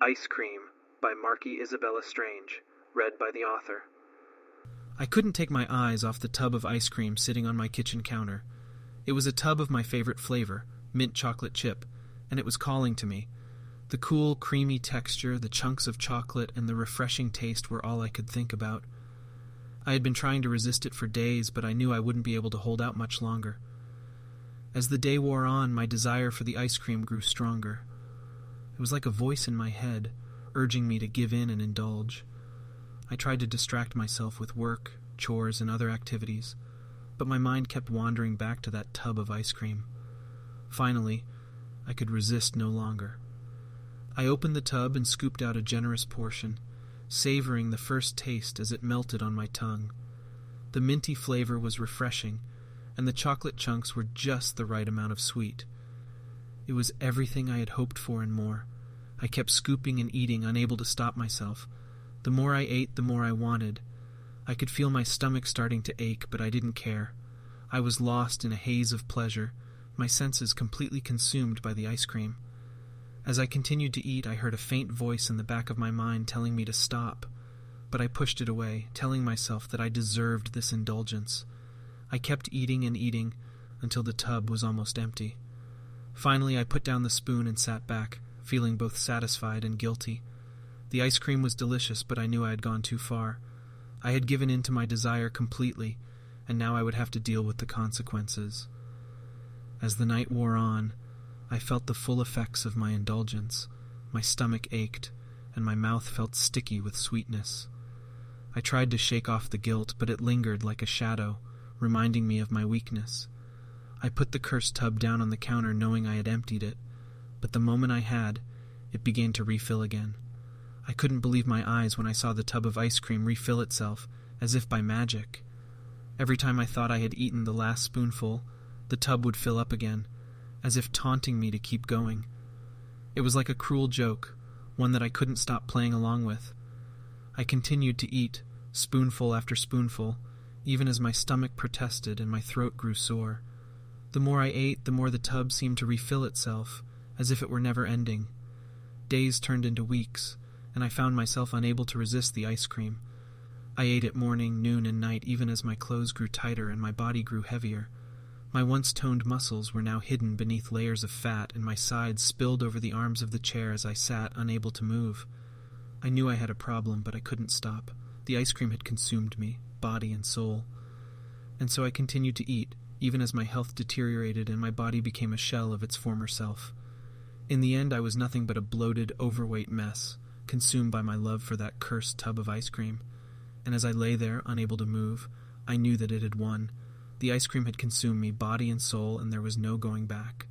Ice Cream by Markie Isabella Strange, read by the author. I couldn't take my eyes off the tub of ice cream sitting on my kitchen counter. It was a tub of my favorite flavor, mint chocolate chip, and it was calling to me. The cool, creamy texture, the chunks of chocolate, and the refreshing taste were all I could think about. I had been trying to resist it for days, but I knew I wouldn't be able to hold out much longer. As the day wore on, my desire for the ice cream grew stronger. It was like a voice in my head, urging me to give in and indulge. I tried to distract myself with work, chores, and other activities, but my mind kept wandering back to that tub of ice cream. Finally, I could resist no longer. I opened the tub and scooped out a generous portion, savoring the first taste as it melted on my tongue. The minty flavor was refreshing, and the chocolate chunks were just the right amount of sweet. It was everything I had hoped for and more. I kept scooping and eating, unable to stop myself. The more I ate, the more I wanted. I could feel my stomach starting to ache, but I didn't care. I was lost in a haze of pleasure, my senses completely consumed by the ice cream. As I continued to eat, I heard a faint voice in the back of my mind telling me to stop, but I pushed it away, telling myself that I deserved this indulgence. I kept eating and eating until the tub was almost empty. Finally, I put down the spoon and sat back, feeling both satisfied and guilty. The ice cream was delicious, but I knew I had gone too far. I had given in to my desire completely, and now I would have to deal with the consequences. As the night wore on, I felt the full effects of my indulgence. My stomach ached, and my mouth felt sticky with sweetness. I tried to shake off the guilt, but it lingered like a shadow, reminding me of my weakness. I put the cursed tub down on the counter knowing I had emptied it, but the moment I had, it began to refill again. I couldn't believe my eyes when I saw the tub of ice cream refill itself, as if by magic. Every time I thought I had eaten the last spoonful, the tub would fill up again, as if taunting me to keep going. It was like a cruel joke, one that I couldn't stop playing along with. I continued to eat, spoonful after spoonful, even as my stomach protested and my throat grew sore. The more I ate, the more the tub seemed to refill itself, as if it were never ending. Days turned into weeks, and I found myself unable to resist the ice cream. I ate it morning, noon, and night, even as my clothes grew tighter and my body grew heavier. My once toned muscles were now hidden beneath layers of fat, and my sides spilled over the arms of the chair as I sat, unable to move. I knew I had a problem, but I couldn't stop. The ice cream had consumed me, body and soul. And so I continued to eat, even as my health deteriorated and my body became a shell of its former self. In the end, I was nothing but a bloated, overweight mess, consumed by my love for that cursed tub of ice cream. And as I lay there, unable to move, I knew that it had won. The ice cream had consumed me, body and soul, and there was no going back.